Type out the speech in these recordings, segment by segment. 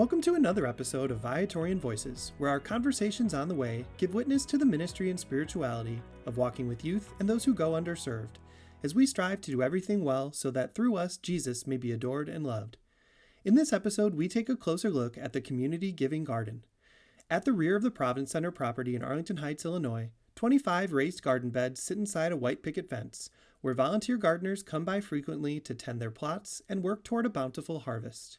Welcome to another episode of Viatorian Voices, where our conversations on the way give witness to the ministry and spirituality of walking with youth and those who go underserved, as we strive to do everything well so that through us Jesus may be adored and loved. In this episode, we take a closer look at the Community Giving Garden. At the rear of the Providence Center property in Arlington Heights, Illinois, 25 raised garden beds sit inside a white picket fence, where volunteer gardeners come by frequently to tend their plots and work toward a bountiful harvest.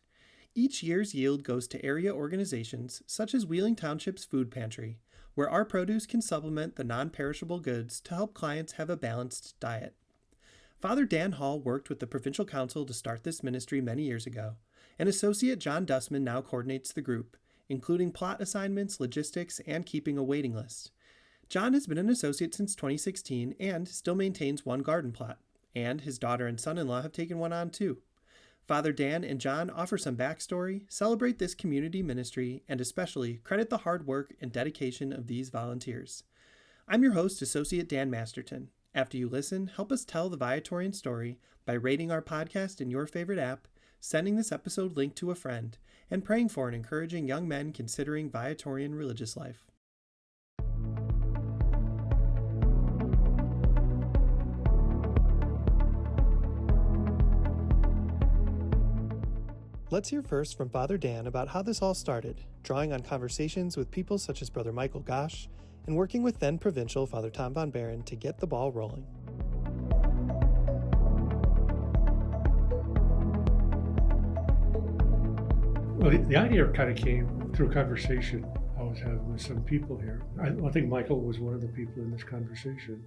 Each year's yield goes to area organizations such as Wheeling Township's Food Pantry, where our produce can supplement the non-perishable goods to help clients have a balanced diet. Father Dan Hall worked with the Provincial Council to start this ministry many years ago, and Associate John Dussman now coordinates the group, including plot assignments, logistics, and keeping a waiting list. John has been an associate since 2016 and still maintains one garden plot, and his daughter and son-in-law have taken one on too. Father Dan and John offer some backstory, celebrate this community ministry, and especially credit the hard work and dedication of these volunteers. I'm your host, Associate Dan Masterton. After you listen, help us tell the Viatorian story by rating our podcast in your favorite app, sending this episode link to a friend, and praying for and encouraging young men considering Viatorian religious life. Let's hear first from Father Dan about how this all started, drawing on conversations with people such as Brother Michael Gosch, and working with then Provincial Father Tom Von Barron to get the ball rolling. Well, the idea kind of came through a conversation I was having with some people here. I think Michael was one of the people in this conversation.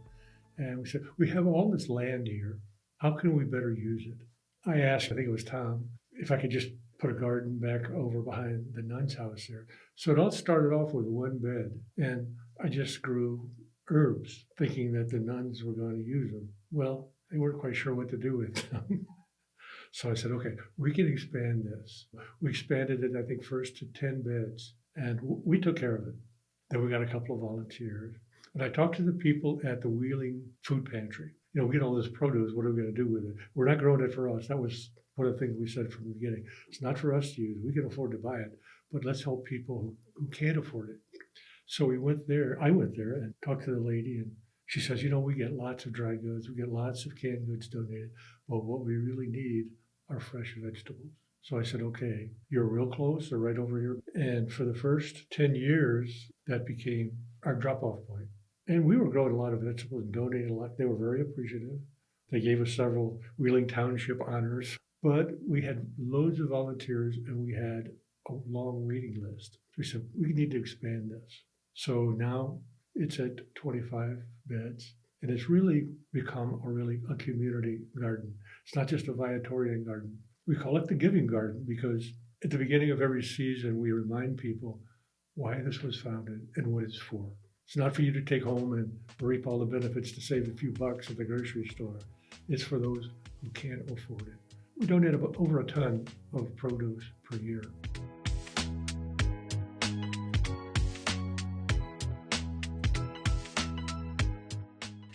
And we said, we have all this land here. How can we better use it? I asked, I think it was Tom, if I could just put a garden back over behind the nun's house there. So it all started off with one bed, and I just grew herbs, thinking that the nuns were going to use them. Well, they weren't quite sure what to do with them. So I said, okay, we can expand this. We expanded it, I think, first to 10 beds, and we took care of it. Then we got a couple of volunteers. And I talked to the people at the Wheeling Food Pantry. You know, we get all this produce, what are we going to do with it? We're not growing it for us. That was one of the things we said from the beginning. It's not for us to use. We can afford to buy it, but let's help people who can't afford it. So I went there and talked to the lady, and she says, you know, we get lots of dry goods. We get lots of canned goods donated, but what we really need are fresh vegetables. So I said, okay, you're real close. They're right over here. And for the first 10 years, that became our drop-off point. And we were growing a lot of vegetables and donating a lot. They were very appreciative. They gave us several Wheeling Township honors, but we had loads of volunteers and we had a long waiting list. We said, we need to expand this. So now it's at 25 beds, and it's really become a community garden. It's not just a Viatorian garden. We call it the Giving Garden because at the beginning of every season, we remind people why this was founded and what it's for. It's not for you to take home and reap all the benefits to save a few bucks at the grocery store. It's for those who can't afford it. We donate about over a ton of produce per year.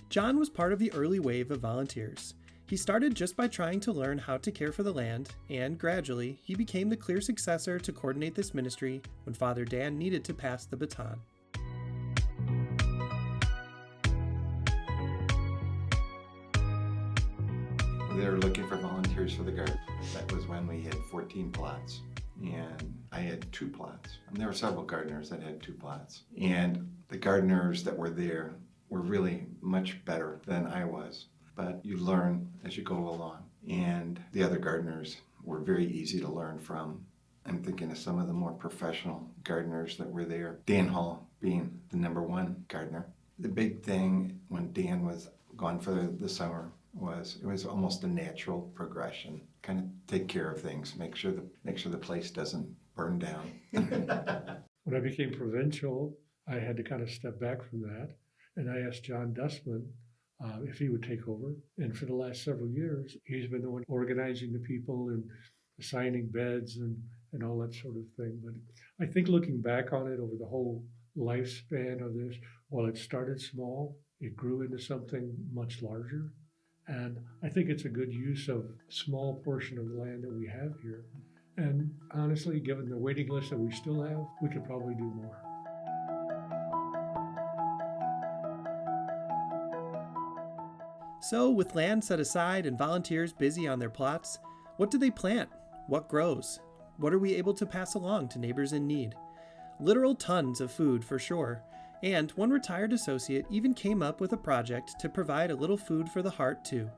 John was part of the early wave of volunteers. He started just by trying to learn how to care for the land, and gradually, he became the clear successor to coordinate this ministry when Father Dan needed to pass the baton. They were looking for volunteers for the garden. That was when we had 14 plots, and I had 2 plots. And there were several gardeners that had 2 plots. And the gardeners that were there were really much better than I was. But you learn as you go along. And the other gardeners were very easy to learn from. I'm thinking of some of the more professional gardeners that were there. Dan Hall being the number 1 gardener. The big thing when Dan was gone for the summer it was almost a natural progression. Kind of take care of things, make sure the place doesn't burn down. When I became provincial, I had to kind of step back from that, and I asked John Dussman if he would take over. And for the last several years, he's been the one organizing the people and assigning beds and all that sort of thing. But I think looking back on it over the whole lifespan of this, while it started small, it grew into something much larger. And I think it's a good use of a small portion of the land that we have here. And honestly, given the waiting list that we still have, we could probably do more. So, with land set aside and volunteers busy on their plots, what do they plant? What grows? What are we able to pass along to neighbors in need? Literal tons of food for sure. And one retired associate even came up with a project to provide a little food for the heart too.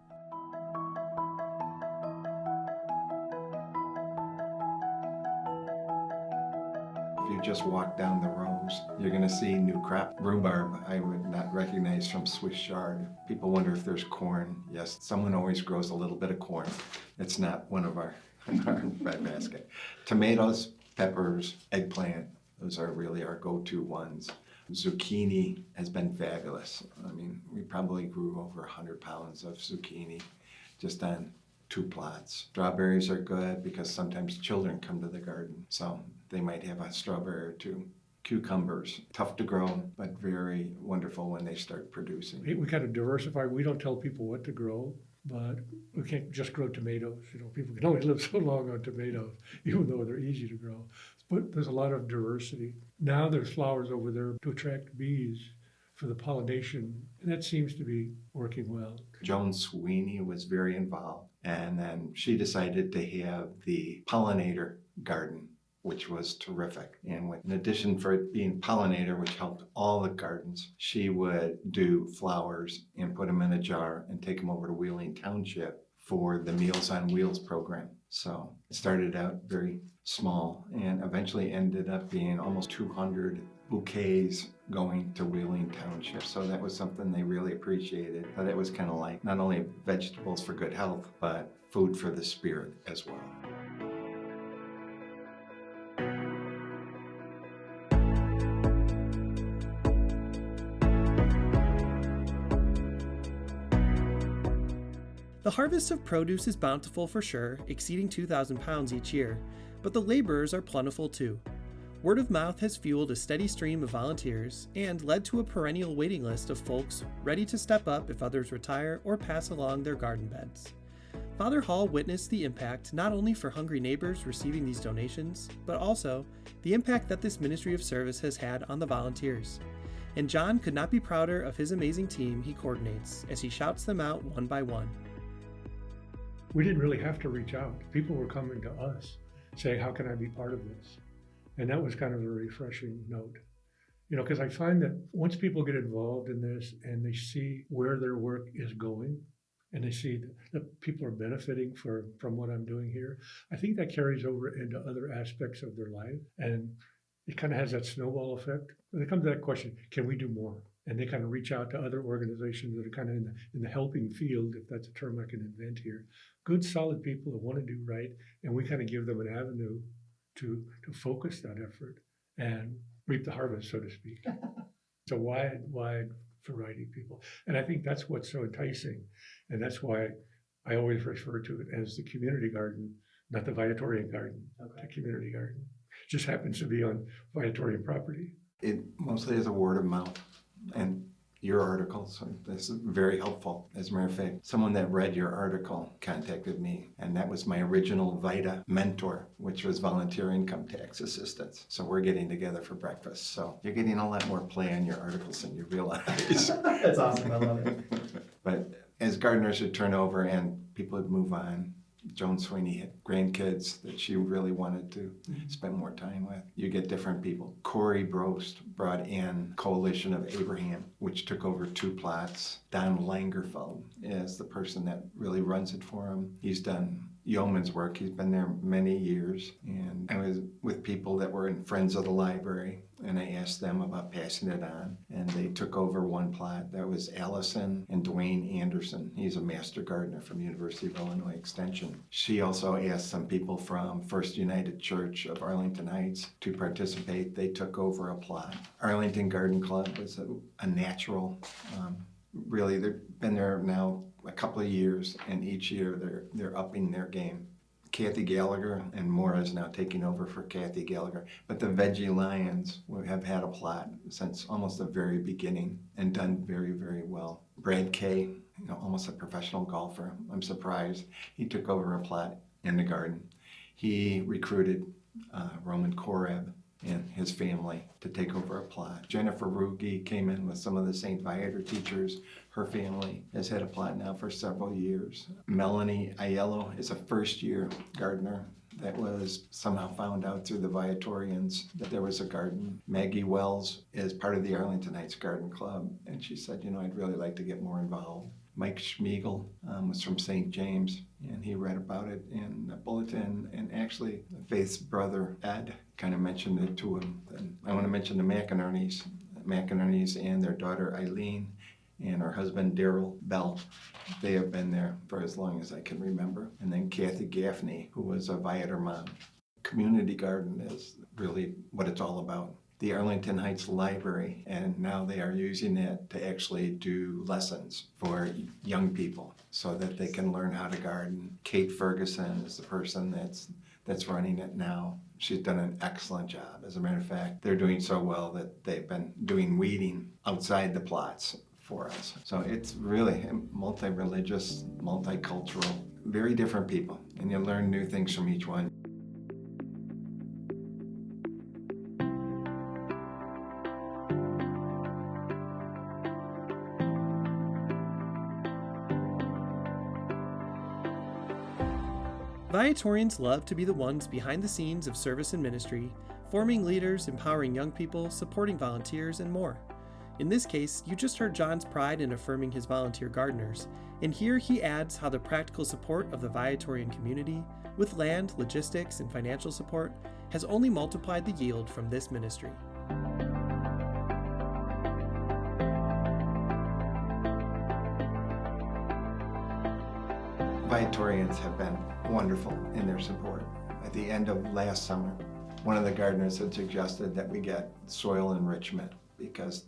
If you just walk down the rows, you're going to see new crop. Rhubarb, I would not recognize from Swiss chard. People wonder if there's corn. Yes, someone always grows a little bit of corn. It's not one of our breadbasket. Tomatoes, peppers, eggplant, those are really our go-to ones. Zucchini has been fabulous. I mean, we probably grew over 100 pounds of zucchini just on 2 plots. Strawberries are good because sometimes children come to the garden, so they might have a strawberry or 2. Cucumbers, tough to grow, but very wonderful when they start producing. We kind of diversify. We don't tell people what to grow, but we can't just grow tomatoes. People can only live so long on tomatoes, even though they're easy to grow. But there's a lot of diversity. Now there's flowers over there to attract bees for the pollination, and that seems to be working well. Joan Sweeney was very involved, and then she decided to have the pollinator garden, which was terrific. And in addition for it being pollinator, which helped all the gardens, she would do flowers and put them in a jar and take them over to Wheeling Township for the Meals on Wheels program. So it started out very small and eventually ended up being almost 200 bouquets going to Wheeling Township. So that was something they really appreciated. But it was kind of like not only vegetables for good health, but food for the spirit as well. The harvest of produce is bountiful for sure, exceeding 2,000 pounds each year, but the laborers are plentiful too. Word of mouth has fueled a steady stream of volunteers and led to a perennial waiting list of folks ready to step up if others retire or pass along their garden beds. Father Hall witnessed the impact not only for hungry neighbors receiving these donations, but also the impact that this ministry of service has had on the volunteers. And John could not be prouder of his amazing team he coordinates as he shouts them out one by one. We didn't really have to reach out. People were coming to us saying, how can I be part of this? And that was kind of a refreshing note. Because I find that once people get involved in this and they see where their work is going and they see that people are benefiting from what I'm doing here, I think that carries over into other aspects of their life. And it kind of has that snowball effect. When it comes to that question, can we do more? And they kind of reach out to other organizations that are kind of in the helping field, if that's a term I can invent here. Good, solid people that want to do right, and we kind of give them an avenue to focus that effort and reap the harvest, so to speak. It's a wide variety of people. And I think that's what's so enticing. And that's why I always refer to it as the community garden, not the Viatorian garden, okay. The community garden. It just happens to be on Viatorian property. It mostly is a word of mouth. And your article, so this is very helpful. As a matter of fact, someone that read your article contacted me, and that was my original VITA mentor, which was volunteer income tax assistance. So we're getting together for breakfast. So you're getting a lot more play on your articles than you realize. That's awesome, I love it. But as gardeners would turn over and people would move on, Joan Sweeney had grandkids that she really wanted to spend more time with. You get different people. Corey Brost brought in Coalition of Abraham, which took over 2 plots. Don Langerfeld is the person that really runs it for him. He's done yeoman's work. He's been there many years. And I was with people that were in Friends of the Library, and I asked them about passing it on. And they took over 1 plot. That was Allison and Dwayne Anderson. He's a master gardener from University of Illinois Extension. She also asked some people from First United Church of Arlington Heights to participate. They took over a plot. Arlington Garden Club was a natural, really, they've been there now a couple of years, and each year they're upping their game. Kathy Gallagher and Maura is now taking over for Kathy Gallagher. But the Veggie Lions have had a plot since almost the very beginning and done very, very well. Brad Kay, almost a professional golfer. I'm surprised. He took over a plot in the garden. He recruited Roman Koreb and his family to take over a plot. Jennifer Ruge came in with some of the St. Viator teachers. Her family has had a plot now for several years. Melanie Aiello is a first-year gardener that was somehow found out through the Viatorians that there was a garden. Maggie Wells is part of the Arlington Heights Garden Club, and she said, I'd really like to get more involved. Mike Schmiegel was from St. James, and he read about it in the bulletin, and actually Faith's brother Ed kind of mentioned it to him. And I want to mention the McInernys and their daughter Eileen and her husband Daryl Bell. They have been there for as long as I can remember. And then Kathy Gaffney, who was a Viator mom. Community garden is really what it's all about. The Arlington Heights Library, and now they are using it to actually do lessons for young people so that they can learn how to garden. Kate Ferguson is the person that's running it now. She's done an excellent job. As a matter of fact, they're doing so well that they've been doing weeding outside the plots for us. So it's really multi-religious, multicultural, very different people, and you learn new things from each one. Viatorians love to be the ones behind the scenes of service and ministry, forming leaders, empowering young people, supporting volunteers, and more. In this case, you just heard John's pride in affirming his volunteer gardeners, and here he adds how the practical support of the Viatorian community, with land, logistics, and financial support, has only multiplied the yield from this ministry. Viatorians have been wonderful in their support. At the end of last summer, one of the gardeners had suggested that we get soil enrichment because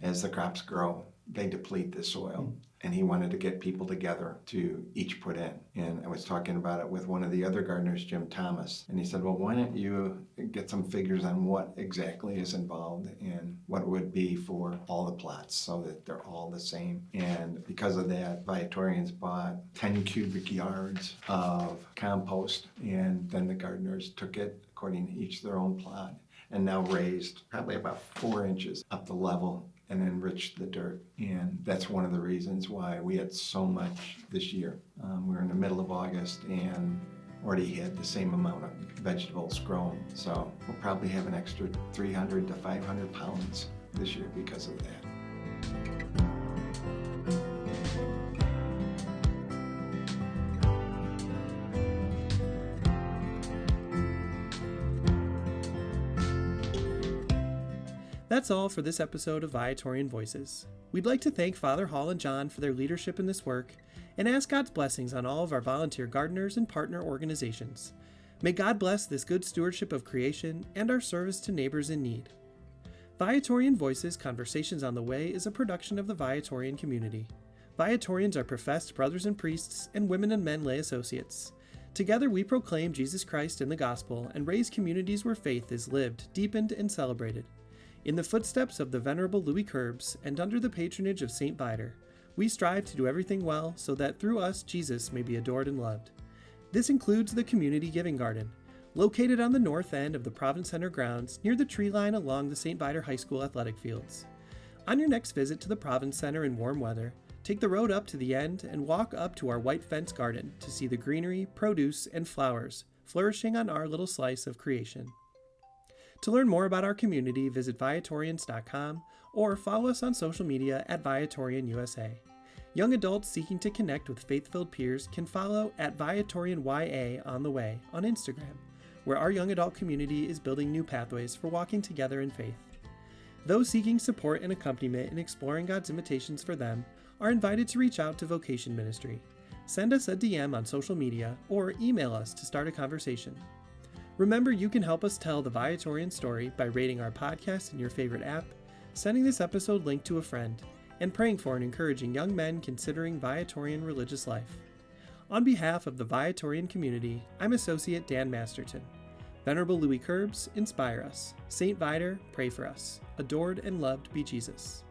as the crops grow, they deplete the soil. And he wanted to get people together to each put in. And I was talking about it with one of the other gardeners, Jim Thomas. And he said, well, why don't you get some figures on what exactly is involved and what it would be for all the plots so that they're all the same. And because of that, Viatorians bought 10 cubic yards of compost. And then the gardeners took it according to each their own plot and now raised probably about 4 inches up the level and enriched the dirt. And that's one of the reasons why we had so much this year. We're in the middle of August and already had the same amount of vegetables grown. So we'll probably have an extra 300 to 500 pounds this year because of that. That's all for this episode of Viatorian Voices. We'd like to thank Father Hall and John for their leadership in this work and ask God's blessings on all of our volunteer gardeners and partner organizations. May God bless this good stewardship of creation and our service to neighbors in need. Viatorian Voices Conversations on the Way is a production of the Viatorian community. Viatorians are professed brothers and priests and women and men lay associates. Together we proclaim Jesus Christ in the gospel and raise communities where faith is lived, deepened, and celebrated. In the footsteps of the Venerable Louis Querbes and under the patronage of St. Viator, we strive to do everything well so that through us Jesus may be adored and loved. This includes the Community Giving Garden, located on the north end of the Province Center grounds near the tree line along the St. Viator High School athletic fields. On your next visit to the Province Center in warm weather, take the road up to the end and walk up to our white fence garden to see the greenery, produce, and flowers flourishing on our little slice of creation. To learn more about our community, visit Viatorians.com or follow us on social media at Viatorian USA. Young adults seeking to connect with faith-filled peers can follow at ViatorianYA on the Way on Instagram, where our young adult community is building new pathways for walking together in faith. Those seeking support and accompaniment in exploring God's invitations for them are invited to reach out to Vocation Ministry. Send us a DM on social media or email us to start a conversation. Remember, you can help us tell the Viatorian story by rating our podcast in your favorite app, sending this episode link to a friend, and praying for and encouraging young men considering Viatorian religious life. On behalf of the Viatorian community, I'm Associate Dan Masterton. Venerable Louis Querbes, inspire us. St. Viator, pray for us. Adored and loved be Jesus.